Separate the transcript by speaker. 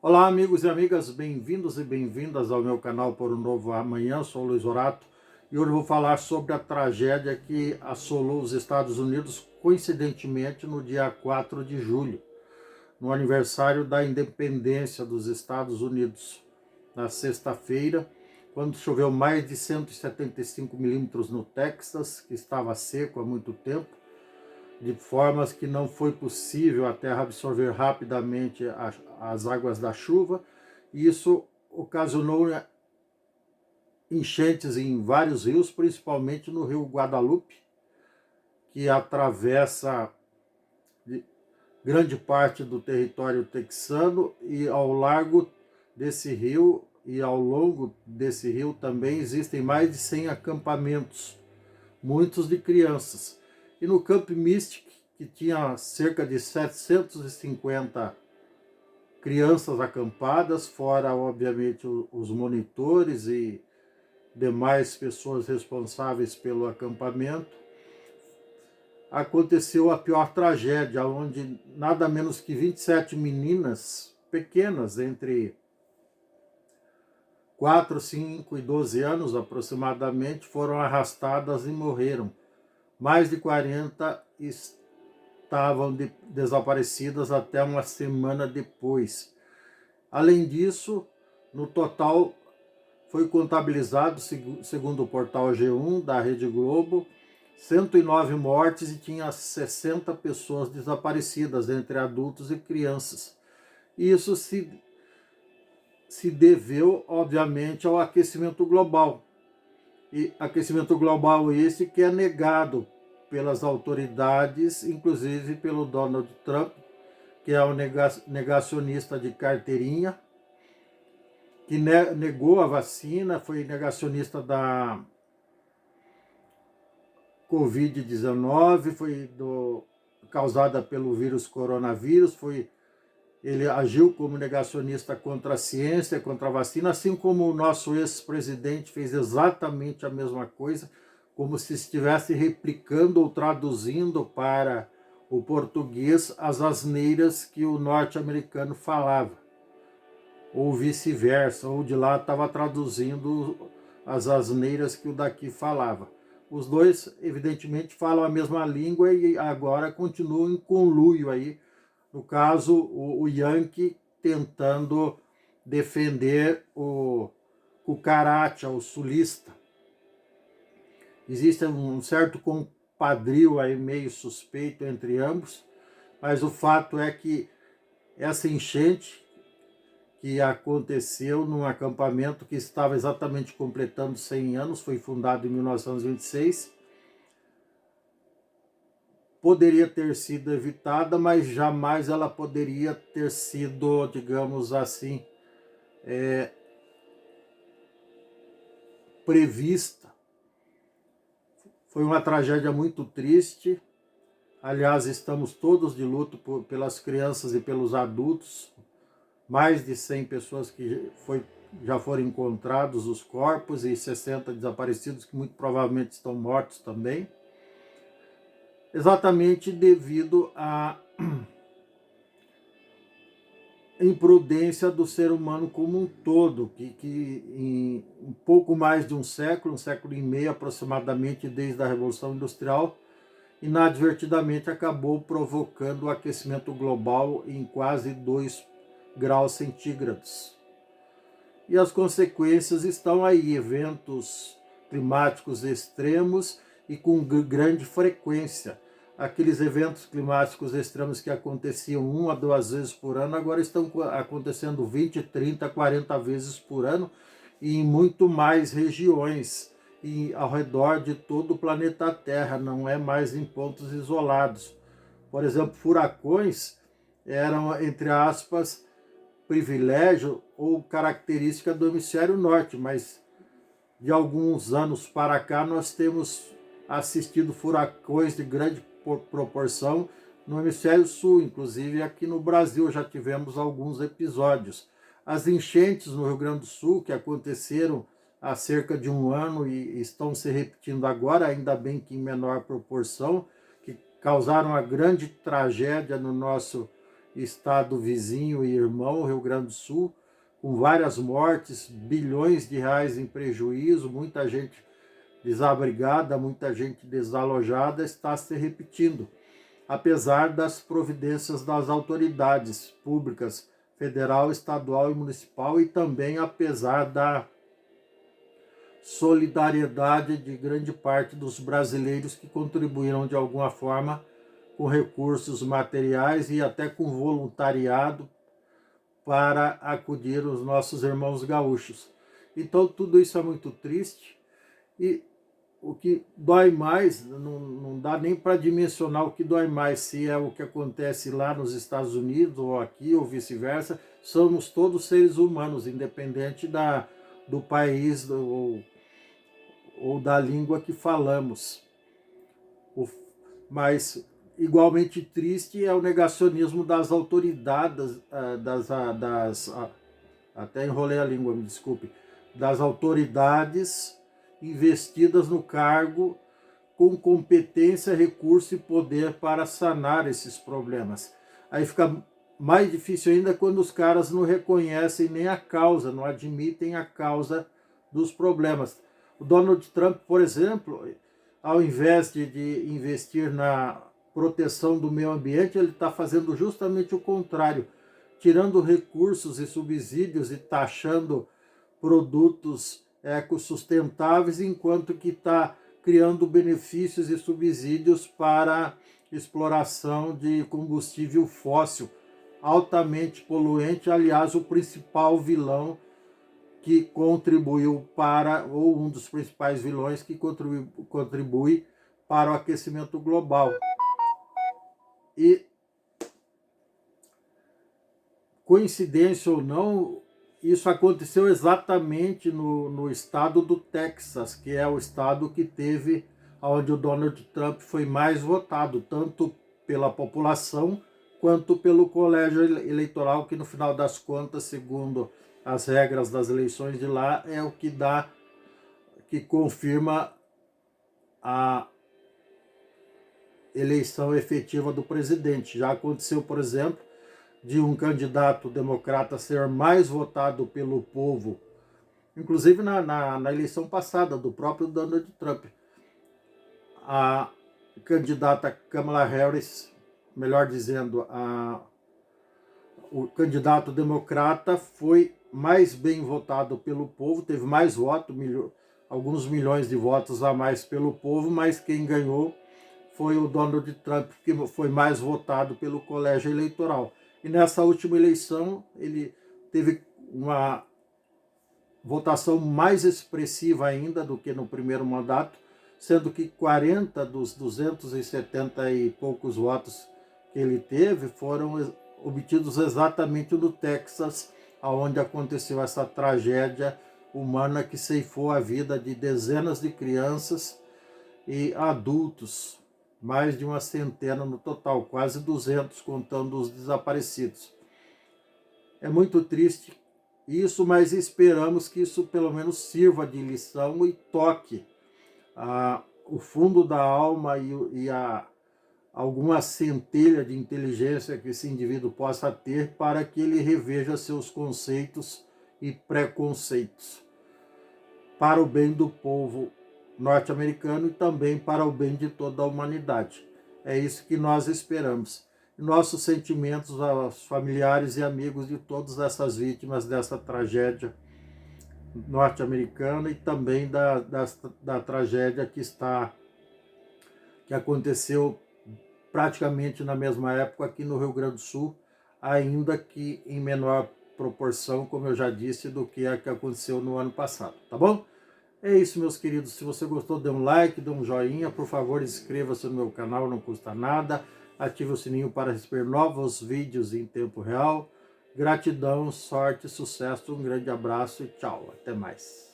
Speaker 1: Olá, amigos e amigas, bem-vindos e bem-vindas ao meu canal Por um Novo Amanhã. Sou o Luiz Horato e hoje vou falar sobre a tragédia que assolou os Estados Unidos, coincidentemente no dia 4 de julho, no aniversário da independência dos Estados Unidos, na sexta-feira, quando choveu mais de 175 milímetros no Texas, que estava seco há muito tempo, de formas que não foi possível a terra absorver rapidamente as águas da chuva. E isso ocasionou enchentes em vários rios, principalmente no rio Guadalupe, que atravessa grande parte do território texano, e ao largo desse rio e ao longo desse rio também existem mais de 100 acampamentos, muitos de crianças. E no Camp Mystic, que tinha cerca de 750 crianças acampadas, fora, obviamente, os monitores e demais pessoas responsáveis pelo acampamento, aconteceu a pior tragédia, onde nada menos que 27 meninas pequenas, entre 4, 5 e 12 anos aproximadamente, foram arrastadas e morreram. Mais de 40 estavam desaparecidas até uma semana depois. Além disso, no total foi contabilizado, segundo o portal G1 da Rede Globo, 109 mortes e tinha 60 pessoas desaparecidas, entre adultos e crianças. E isso se deveu, obviamente, ao aquecimento global. E aquecimento global esse que é negado pelas autoridades, inclusive pelo Donald Trump, que é o negacionista de carteirinha, que negou a vacina, foi negacionista da Covid-19, causada pelo vírus coronavírus, ele agiu como negacionista contra a ciência, contra a vacina, assim como o nosso ex-presidente fez exatamente a mesma coisa, como se estivesse replicando ou traduzindo para o português as asneiras que o norte-americano falava, ou vice-versa, ou de lá estava traduzindo as asneiras que o daqui falava. Os dois, evidentemente, falam a mesma língua e agora continuam em conluio aí. No caso, o Yankee tentando defender o Cucaracha, o sulista. Existe um certo compadrio aí meio suspeito entre ambos, mas o fato é que essa enchente que aconteceu num acampamento que estava exatamente completando 100 anos, foi fundado em 1926, poderia ter sido evitada, mas jamais ela poderia ter sido, digamos assim, prevista. Foi uma tragédia muito triste. Aliás, estamos todos de luto pelas crianças e pelos adultos. Mais de 100 pessoas que já foram encontrados os corpos e 60 desaparecidos que muito provavelmente estão mortos também. Exatamente devido à imprudência do ser humano como um todo, que em um pouco mais de um século e meio aproximadamente, desde a Revolução Industrial, inadvertidamente acabou provocando o aquecimento global em quase 2 graus centígrados. E as consequências estão aí, eventos climáticos extremos e com grande frequência. Aqueles eventos climáticos extremos que aconteciam 1 a 2 vezes por ano, agora estão acontecendo 20, 30, 40 vezes por ano e em muito mais regiões e ao redor de todo o planeta Terra, não é mais em pontos isolados. Por exemplo, furacões eram, entre aspas, privilégio ou característica do hemisfério norte, mas de alguns anos para cá nós temos assistido furacões de grande proporção no hemisfério sul, inclusive aqui no Brasil já tivemos alguns episódios. As enchentes no Rio Grande do Sul, que aconteceram há cerca de um ano e estão se repetindo agora, ainda bem que em menor proporção, que causaram uma grande tragédia no nosso estado vizinho e irmão, Rio Grande do Sul, com várias mortes, bilhões de reais em prejuízo, muita gente desabrigada, muita gente desalojada, está se repetindo, apesar das providências das autoridades públicas, federal, estadual e municipal, e também apesar da solidariedade de grande parte dos brasileiros que contribuíram de alguma forma com recursos materiais e até com voluntariado para acudir os nossos irmãos gaúchos. Então tudo isso é muito triste e o que dói mais, não dá nem para dimensionar o que dói mais, se é o que acontece lá nos Estados Unidos ou aqui ou vice-versa. Somos todos seres humanos, independente do país ou da língua que falamos. Mas igualmente triste é o negacionismo das autoridades, até enrolei a língua, me desculpe, das autoridades investidas no cargo com competência, recurso e poder para sanar esses problemas. Aí fica mais difícil ainda quando os caras não reconhecem nem a causa, não admitem a causa dos problemas. O Donald Trump, por exemplo, ao invés de investir na proteção do meio ambiente, ele está fazendo justamente o contrário, tirando recursos e subsídios e taxando produtos ecossustentáveis, enquanto que está criando benefícios e subsídios para exploração de combustível fóssil, altamente poluente, aliás, o principal vilão que contribuiu para, ou um dos principais vilões que contribui para o aquecimento global. E, coincidência ou não, isso aconteceu exatamente no estado do Texas, que é o estado que teve, onde o Donald Trump foi mais votado, tanto pela população quanto pelo colégio eleitoral, que no final das contas, segundo as regras das eleições de lá, é o que confirma a eleição efetiva do presidente. Já aconteceu, por exemplo, de um candidato democrata ser mais votado pelo povo, inclusive na eleição passada do próprio Donald Trump. A candidata Kamala Harris, melhor dizendo, o candidato democrata foi mais bem votado pelo povo, teve mais votos, alguns milhões de votos a mais pelo povo, mas quem ganhou foi o Donald Trump, que foi mais votado pelo colégio eleitoral. E nessa última eleição ele teve uma votação mais expressiva ainda do que no primeiro mandato, sendo que 40 dos 270 e poucos votos que ele teve foram obtidos exatamente no Texas, onde aconteceu essa tragédia humana que ceifou a vida de dezenas de crianças e adultos, mais de uma centena no total, quase 200 contando os desaparecidos. É muito triste isso, mas esperamos que isso pelo menos sirva de lição e toque o fundo da alma e alguma centelha de inteligência que esse indivíduo possa ter para que ele reveja seus conceitos e preconceitos para o bem do povo norte-americano e também para o bem de toda a humanidade. É isso que nós esperamos. Nossos sentimentos aos familiares e amigos de todas essas vítimas dessa tragédia norte-americana e também da tragédia que aconteceu praticamente na mesma época aqui no Rio Grande do Sul, ainda que em menor proporção, como eu já disse, do que a que aconteceu no ano passado, tá bom? É isso, meus queridos. Se você gostou, dê um like, dê um joinha. Por favor, inscreva-se no meu canal, não custa nada. Ative o sininho para receber novos vídeos em tempo real. Gratidão, sorte, sucesso, um grande abraço e tchau. Até mais.